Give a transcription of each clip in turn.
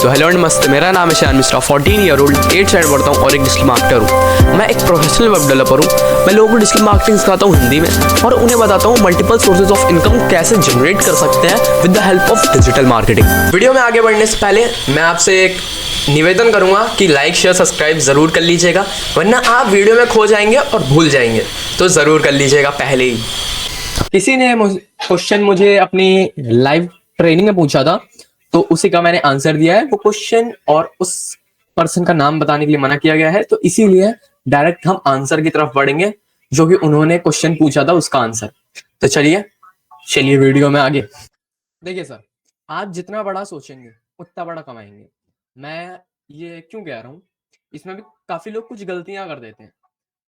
तो हेलो नमस्ते, मेरा नाम है शान मिश्रा, 14 ईयर ओल्ड, 8 साइड पढ़ता हूँ और एक डिजिटल मार्केटर हूँ। मैं एक प्रोफेशनल वेब डेवलपर हूँ। मैं लोगों को डिजिटल मार्केटिंग सिखाता हूँ हिंदी में और उन्हें बताता हूँ मल्टीपल सोर्सेज ऑफ इनकम कैसे जनरेट कर सकते हैं with the help of digital marketing. Video में आगे बढ़ने से पहले मैं आपसे एक निवेदन करूंगा कि लाइक शेयर सब्सक्राइब जरूर कर लीजिएगा, वरना आप वीडियो में खो जाएंगे और भूल जाएंगे। तो जरूर कर लीजिएगा पहले ही। किसी ने क्वेश्चन मुझे अपनी लाइव ट्रेनिंग में पूछा था, तो उसी का मैंने आंसर दिया है। वो क्वेश्चन और उस पर्सन का नाम बताने के लिए मना किया गया है, तो इसीलिए डायरेक्ट हम आंसर की तरफ बढ़ेंगे, जो कि उन्होंने क्वेश्चन पूछा था उसका आंसर। तो चलिए वीडियो में आगे। देखिए सर, आप जितना बड़ा सोचेंगे उतना बड़ा कमाएंगे। मैं ये क्यों कह रहा हूँ, इसमें भी काफी लोग कुछ गलतियां कर देते हैं।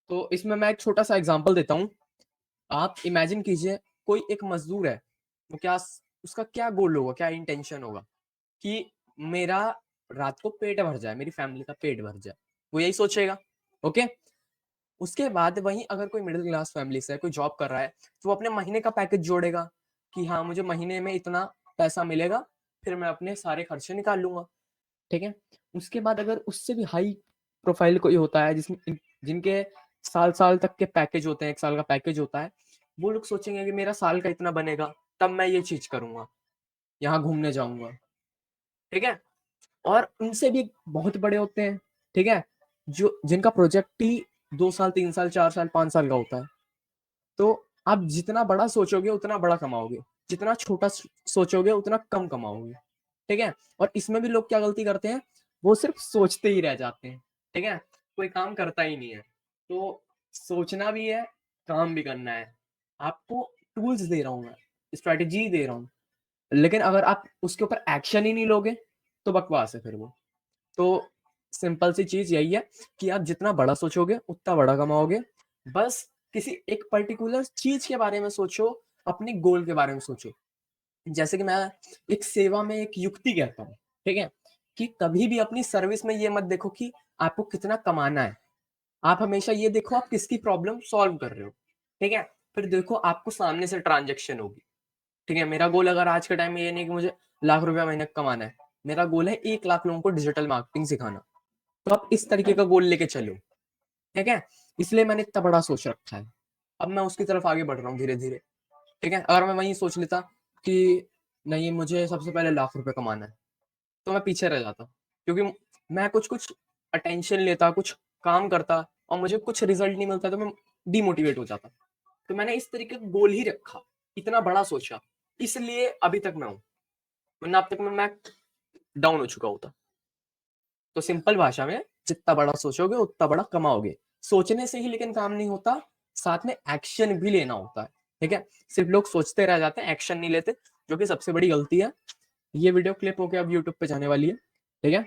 तो इसमें मैं एक छोटा सा एग्जांपल देता हूँ। आप इमेजिन कीजिए, कोई एक मजदूर है, वो क्या, उसका क्या गोल होगा, क्या इंटेंशन होगा कि मेरा रात को पेट भर जाए, मेरी फैमिली का पेट भर जाए, वो यही सोचेगा। ओके, उसके बाद वहीं अगर कोई मिडिल क्लास फैमिली से कोई जॉब कर रहा है, तो वो अपने महीने का पैकेज जोड़ेगा कि हाँ मुझे महीने में इतना पैसा मिलेगा, फिर मैं अपने सारे खर्चे निकाल लूंगा। ठीक है, उसके बाद अगर उससे भी हाई प्रोफाइल कोई होता है जिसमें जिनके साल साल तक के पैकेज होते हैं, 1 साल का पैकेज होता है, वो लोग सोचेंगे कि मेरा साल का इतना बनेगा, तब मैं ये चीज करूंगा, यहाँ घूमने जाऊंगा। ठीक है, और उनसे भी बहुत बड़े होते हैं, ठीक है, जो जिनका प्रोजेक्ट ही 2 साल 3 साल 4 साल 5 साल का होता है। तो आप जितना बड़ा सोचोगे उतना बड़ा कमाओगे, जितना छोटा सोचोगे उतना कम कमाओगे। ठीक है, और इसमें भी लोग क्या गलती करते हैं, वो सिर्फ सोचते ही रह जाते हैं। ठीक है, कोई काम करता ही नहीं है। तो सोचना भी है, काम भी करना है। आपको टूल्स दे रहा हूँ मैं, स्ट्रेटेजी दे रहा हूँ, लेकिन अगर आप उसके ऊपर एक्शन ही नहीं लोगे तो बकवास है फिर वो। तो सिंपल सी चीज यही है कि आप जितना बड़ा सोचोगे उतना बड़ा कमाओगे। बस किसी एक पर्टिकुलर चीज के बारे में सोचो, अपने गोल के बारे में सोचो। जैसे कि मैं एक सेवा में एक युक्ति कहता हूँ, ठीक है, कि कभी भी अपनी सर्विस में ये मत देखो कि आपको कितना कमाना है। आप हमेशा ये देखो आप किसकी प्रॉब्लम सॉल्व कर रहे हो। ठीक है, फिर देखो आपको सामने से ट्रांजेक्शन होगी। ठीक है, मेरा गोल अगर आज के टाइम में ये नहीं कि मुझे लाख रुपया महीने कमाना है, मेरा गोल है 1 लाख लोगों को डिजिटल मार्केटिंग सिखाना। तो आप इस तरीके का गोल लेके चलो। ठीक है, इसलिए मैंने इतना बड़ा सोच रखा है। अब मैं उसकी तरफ आगे बढ़ रहा हूँ धीरे धीरे। ठीक है, अगर मैं वही सोच लेता कि नहीं मुझे सबसे पहले लाख रुपए कमाना है, तो मैं पीछे रह जाता, क्योंकि मैं कुछ कुछ अटेंशन लेता, कुछ काम करता और मुझे कुछ रिजल्ट नहीं मिलता, तो मैं डिमोटिवेट हो जाता। तो मैंने इस तरीके का गोल ही रखा, इतना बड़ा सोचा, इसलिए अभी तक मैं हूँ, वरना अब तक मैं डाउन हो चुका होता। तो सिंपल भाषा में, जितना बड़ा सोचोगे उतना बड़ा कमाओगे। सोचने से ही लेकिन काम नहीं होता, साथ में एक्शन भी लेना होता है। ठीक है, सिर्फ लोग सोचते रह जाते हैं, एक्शन नहीं लेते, जो कि सबसे बड़ी गलती है। ये वीडियो क्लिप होके अब यूट्यूब पे जाने वाली है। ठीक है,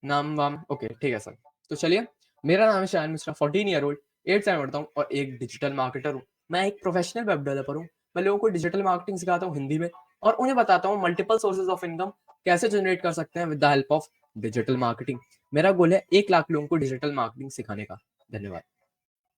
नाम वाम ओके, ठीक है सर। तो चलिए, मेरा नाम है शान मिश्रा, 14 ईयर ओल्ड, 8 साल पढ़ता हूँ और एक डिजिटल मार्केटर हूँ। मैं एक प्रोफेशनल वेब डेवलपर हूँ। मैं लोगों को डिजिटल मार्केटिंग सिखाता हूँ हिंदी में और उन्हें बताता हूँ मल्टीपल सोर्सेज ऑफ इनकम कैसे जनरेट कर सकते हैं with the help of digital marketing. मेरा गोल है 1 लाख लोगों को डिजिटल मार्केटिंग सिखाने का। धन्यवाद।